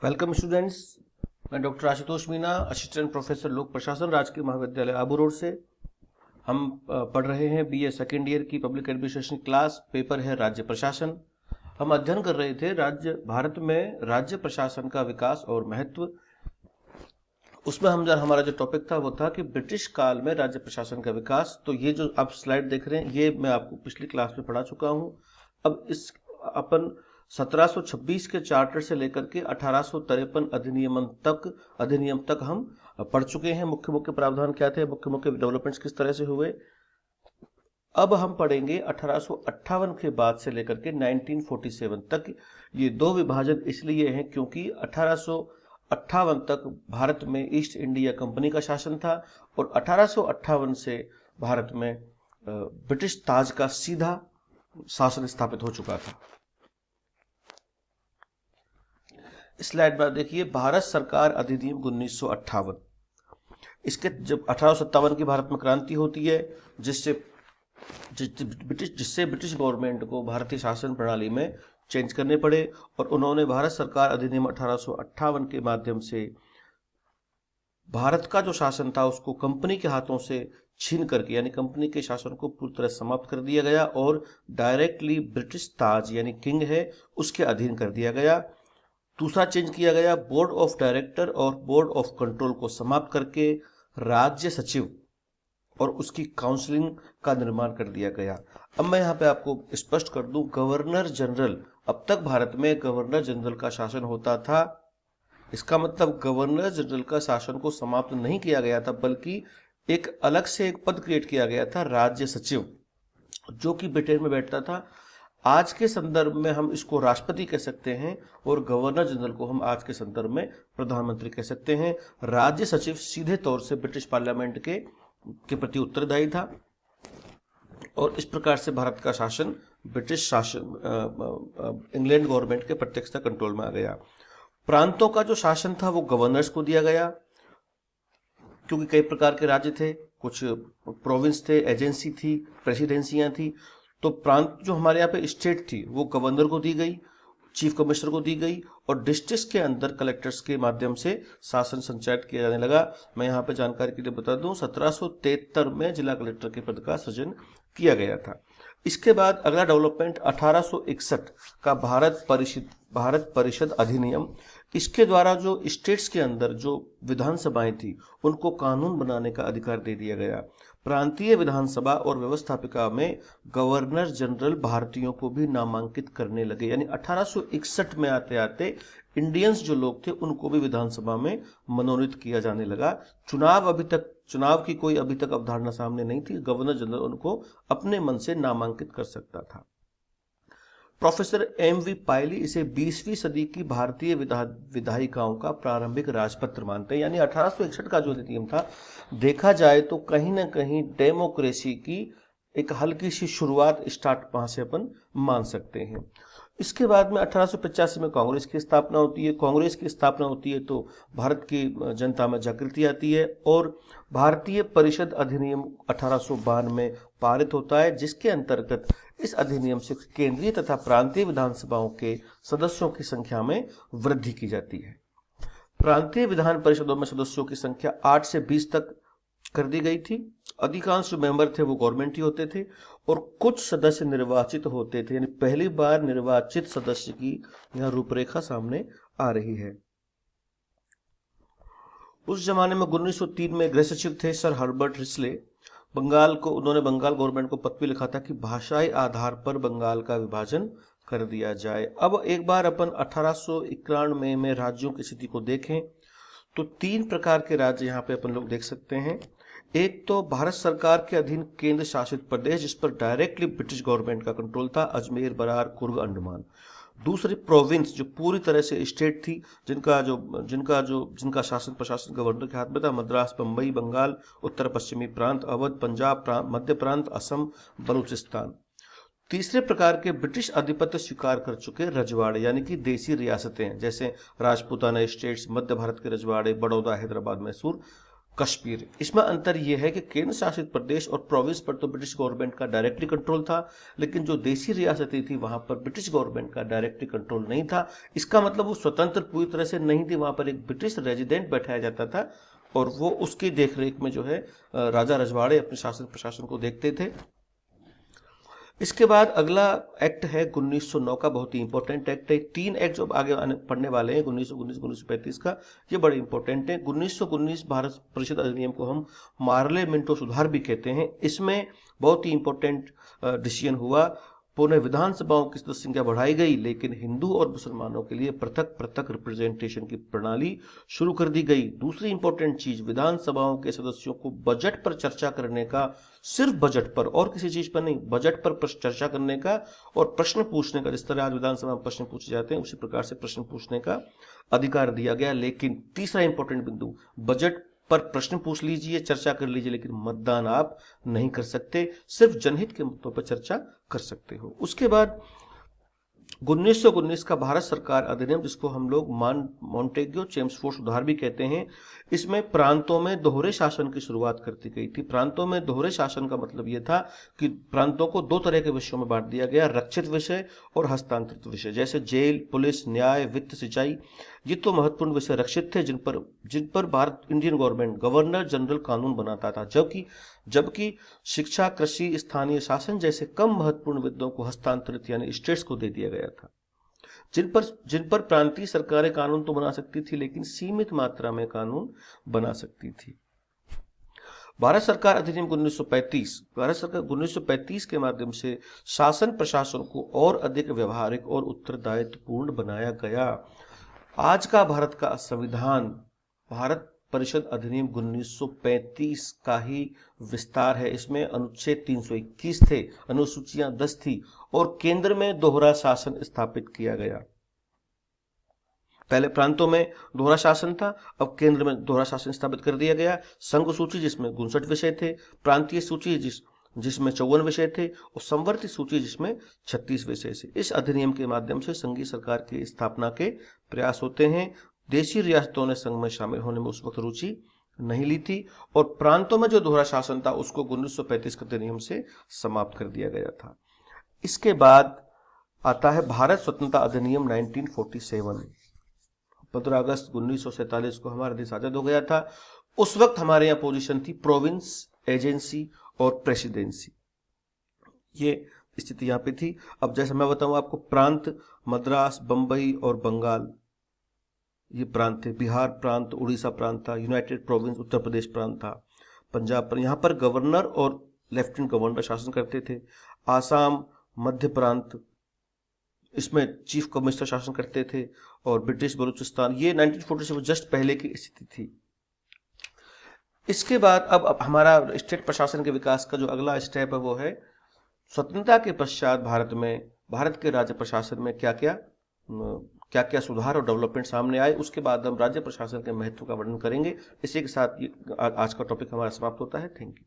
Welcome students. मैं doctor Ashutosh Meena, assistant professor लोक प्रशासन, राजकीय महाविद्यालय आबू रोड से। हम पढ़ रहे हैं बीए सेकेंड ईयर की पब्लिक एडमिनिस्ट्रेशन क्लास। पेपर है राज्य प्रशासन। हम अध्ययन कर रहे थे भारत में राज्य प्रशासन का विकास और महत्व। उसमें हमारा जो टॉपिक था वो था कि ब्रिटिश काल में राज्य प्रशासन का विकास। तो ये जो आप स्लाइड देख रहे हैं ये मैं आपको पिछली क्लास में पढ़ा चुका हूँ। अब इस अपन 1726 के चार्टर से लेकर के 1853 अधिनियम तक हम पढ़ चुके हैं। मुख्य मुख्य प्रावधान क्या थे, मुख्य मुख्य डेवलपमेंट्स किस तरह से हुए। अब हम पढ़ेंगे 1858 के बाद से लेकर के 1947 तक। ये दो विभाजन इसलिए हैं क्योंकि 1858 तक भारत में ईस्ट इंडिया कंपनी का शासन था और 1858 से भारत में ब्रिटिश ताज का सीधा शासन स्थापित हो चुका था। स्लाइड में देखिए, भारत सरकार अधिनियम 1958। इसके जब 1857 की भारत में क्रांति होती है जिससे ब्रिटिश गवर्नमेंट को भारतीय शासन प्रणाली में चेंज करने पड़े और उन्होंने भारत सरकार अधिनियम 1858 के माध्यम से भारत का जो शासन था उसको कंपनी के हाथों से छीन करके, यानी कंपनी के शासन को पूरी तरह समाप्त कर दिया गया और डायरेक्टली ब्रिटिश ताज यानी किंग है उसके अधीन कर दिया गया। दूसरा चेंज किया गया, बोर्ड ऑफ डायरेक्टर और बोर्ड ऑफ कंट्रोल को समाप्त करके राज्य सचिव और उसकी काउंसलिंग का निर्माण कर दिया गया। अब मैं यहाँ पे आपको स्पष्ट कर दूं, गवर्नर जनरल, अब तक भारत में गवर्नर जनरल का शासन होता था। इसका मतलब गवर्नर जनरल का शासन को समाप्त नहीं किया गया था, बल्कि एक अलग से एक पद क्रिएट किया गया था, राज्य सचिव, जो कि ब्रिटेन में बैठता था। आज के संदर्भ में हम इसको राष्ट्रपति कह सकते हैं और गवर्नर जनरल को हम आज के संदर्भ में प्रधानमंत्री कह सकते हैं। राज्य सचिव सीधे तौर से ब्रिटिश पार्लियामेंट के प्रति उत्तरदायी था और इस प्रकार से भारत का शासन ब्रिटिश शासन इंग्लैंड गवर्नमेंट के प्रत्यक्षता कंट्रोल में आ गया। प्रांतों का जो शासन था वो गवर्नर्स को दिया गया क्योंकि कई प्रकार के राज्य थे, कुछ प्रोविंस थे, एजेंसी थी, प्रेसिडेंसियां थी। तो प्रांत जो हमारे यहाँ पे स्टेट थी वो गवर्नर को दी गई, चीफ कमिश्नर को दी गई और डिस्ट्रिक्ट्स के अंदर कलेक्टर्स के माध्यम से शासन संचालित किया जाने लगा। मैं यहाँ पे जानकारी के लिए बता दूं, 1773 में जिला कलेक्टर के पद का सृजन किया गया था। इसके बाद अगला डेवलपमेंट 1861 का भारत परिषद अधिनियम। इसके द्वारा जो स्टेट्स के अंदर जो विधानसभाएं थी उनको कानून बनाने का अधिकार दे दिया गया। प्रांतीय विधानसभा और व्यवस्थापिका में गवर्नर जनरल भारतीयों को भी नामांकित करने लगे, यानी 1861 में आते आते इंडियंस जो लोग थे उनको भी विधानसभा में मनोनीत किया जाने लगा। चुनाव की कोई अभी तक अवधारणा सामने नहीं थी। गवर्नर जनरल उनको अपने मन से नामांकित कर सकता था। Professor MV. पायली इसे 20वीं सदी की भारतीय विधायिकाओं का प्रारंभिक राजपत्र मानते हैं। यानी 1861 का जो नियम था, देखा जाए तो कहीं ना कहीं डेमोक्रेसी की एक हल्की सी शुरुआत स्टार्ट वहां से अपन मान सकते हैं। इसके बाद में 1885 में कांग्रेस की स्थापना होती है। कांग्रेस की स्थापना होती है तो भारत की जनता में जागृति आती है और भारतीय परिषद अधिनियम 1852 में पारित होता है, जिसके अंतर्गत इस अधिनियम से केंद्रीय तथा प्रांतीय विधानसभाओं के सदस्यों की संख्या में वृद्धि की जाती है। प्रांतीय विधान परिषदों में सदस्यों की संख्या 8 से 20 तक कर दी गई थी। अधिकांश जो मेंबर थे वो गवर्नमेंट ही होते थे और कुछ सदस्य निर्वाचित होते थे, यानी पहली बार निर्वाचित सदस्य की यहाँ रूपरेखा सामने आ रही है। उस जमाने में 1903 में गृह सचिव थे सर हर्बर्ट रिस्ले। उन्होंने बंगाल गवर्नमेंट को पत्र लिखा था कि भाषाई आधार पर बंगाल का विभाजन कर दिया जाए। अब एक बार अपन 1891 में राज्यों की स्थिति को देखें तो 3 प्रकार के राज्य यहाँ पे अपन लोग देख सकते हैं। एक तो भारत सरकार के अधीन केंद्र शासित प्रदेश जिस पर डायरेक्टली ब्रिटिश गवर्नमेंट का कंट्रोल था, अजमेर, बरार, कुर्ग, अंडमान। दूसरी प्रोविंस जो पूरी तरह से स्टेट थी, जिनका शासन प्रशासन गवर्नर के हाथ में था, मद्रास, बंबई, बंगाल, उत्तर पश्चिमी प्रांत, अवध, पंजाब मध्य प्रांत, असम, बलूचिस्तान। तीसरे प्रकार के ब्रिटिश आधिपत्य स्वीकार कर चुके रजवाड़े, यानी कि देसी रियासतें, जैसे राजपूताना स्टेट्स, मध्य भारत के रजवाड़े, बड़ौदा, हैदराबाद, मैसूर, कश्मीर। इसमें अंतर यह है कि केंद्र शासित प्रदेश और प्रोविंस पर तो ब्रिटिश गवर्नमेंट का डायरेक्टली कंट्रोल था, लेकिन जो देशी रियासतें थी वहां पर ब्रिटिश गवर्नमेंट का डायरेक्टली कंट्रोल नहीं था। इसका मतलब वो स्वतंत्र पूरी तरह से नहीं थी, वहां पर एक ब्रिटिश रेजिडेंट बैठाया जाता था और वो उसकी देखरेख में जो है राजा रजवाड़े अपने शासन प्रशासन को देखते थे। इसके बाद अगला एक्ट है 1909 का, बहुत ही इंपॉर्टेंट एक्ट है। 3 एक्ट जो आगे पढ़ने वाले हैं 1919 1935 का, ये बड़े इंपॉर्टेंट है। 1919 भारत परिषद अधिनियम को हम मार्ले मिंटो सुधार भी कहते हैं। इसमें बहुत ही इंपॉर्टेंट डिसीजन हुआ। पुनः विधानसभाओं की सदस्य संख्या बढ़ाई गई, लेकिन हिंदू और मुसलमानों के लिए पृथक पृथक रिप्रेजेंटेशन की प्रणाली शुरू कर दी गई। दूसरी इंपॉर्टेंट चीज, विधानसभाओं के सदस्यों को बजट पर चर्चा करने का, सिर्फ बजट पर और किसी चीज पर नहीं, बजट पर चर्चा करने का और प्रश्न पूछने का, जिस तरह आज विधानसभा में प्रश्न पूछे जाते हैं उसी प्रकार से प्रश्न पूछने का अधिकार दिया गया। लेकिन तीसरा इंपॉर्टेंट बिंदु, बजट पर प्रश्न पूछ लीजिए, चर्चा कर लीजिए, लेकिन मतदान आप नहीं कर सकते, सिर्फ जनहित के मुद्दों पर चर्चा कर सकते हो। उसके बाद 1919 का भारत सरकार अधिनियम, जिसको हम लोग मॉन्टेग्यू चेम्सफोर्ड सुधार भी कहते हैं, इसमें प्रांतों में दोहरे शासन की शुरुआत कर दी गई थी। प्रांतों में दोहरे शासन का मतलब यह था कि प्रांतों को 2 तरह के विषयों में बांट दिया गया, रक्षित विषय और हस्तांतरित विषय। जैसे जेल, पुलिस, न्याय, वित्त, सिंचाई, ये तो महत्वपूर्ण विषय रक्षित थे, जिन पर Bharat Indian government governor general कानून बनाता था, जबकि शिक्षा, कृषि, स्थानीय शासन जैसे कम महत्वपूर्ण विषयों को हस्तांतरित यानी स्टेट्स को दे दिया गया था। जिन पर प्रांतीय सरकारें कानून तो बना सकती थी, लेकिन सीमित मात्रा में कानून बना सकती थी। भारत सरकार अधिनियम 1935, भारत सरकार 1935 के माध्यम से शासन प्रशासन को और अधिक व्यवहारिक और उत्तरदायित्वपूर्ण बनाया गया। आज का भारत का संविधान भारत परिषद अधिनियम 1935 का ही विस्तार है। इसमें अनुच्छेद 321 थे, अनुसूचियां 10 थी और केंद्र में दोहरा शासन स्थापित किया गया। पहले प्रांतों में दोहरा शासन था, अब केंद्र में दोहरा शासन स्थापित कर दिया गया। संघ सूची जिसमें 59 विषय थे, प्रांतीय सूची जिसमें 54 विषय थे और संवर्ती सूची जिसमें 36 विषय थे। इस अधिनियम के माध्यम से संघीय सरकार की स्थापना के प्रयास होते हैं। देशी रियासतों ने संघ में शामिल होने में उस वक्त रुचि नहीं ली थी और प्रांतों में जो दोहरा शासन था उसको 1935 के अधिनियम से समाप्त कर दिया गया था। इसके बाद आता है भारत स्वतंत्रता अधिनियम 1947। 15 अगस्त 1947 को हमारा देश आजाद हो गया था। उस वक्त हमारे यहाँ पोजीशन थी प्रोविंस, एजेंसी और प्रेसिडेंसी, ये स्थिति यहाँ पे थी। अब जैसे मैं बताऊं आपको, प्रांत मद्रास, बंबई और बंगाल ये प्रांत थे। बिहार प्रांत, उड़ीसा प्रांत था। यूनाइटेड प्रोविंस उत्तर प्रदेश प्रांत था। पंजाब पर, यहाँ पर गवर्नर और लेफ्टिनेंट गवर्नर शासन करते थे। आसाम मध्य प्रांत, इसमें चीफ कमिश्नर शासन करते थे। और ब्रिटिश बलूचिस्तान, ये 1947 जस्ट पहले की स्थिति थी। इसके बाद अब हमारा स्टेट प्रशासन के विकास का जो अगला स्टेप है वो है स्वतंत्रता के पश्चात भारत के राज्य प्रशासन में क्या क्या सुधार और डेवलपमेंट सामने आए। उसके बाद हम राज्य प्रशासन के महत्व का वर्णन करेंगे। इसी के साथ आज का टॉपिक हमारा समाप्त होता है। Thank you.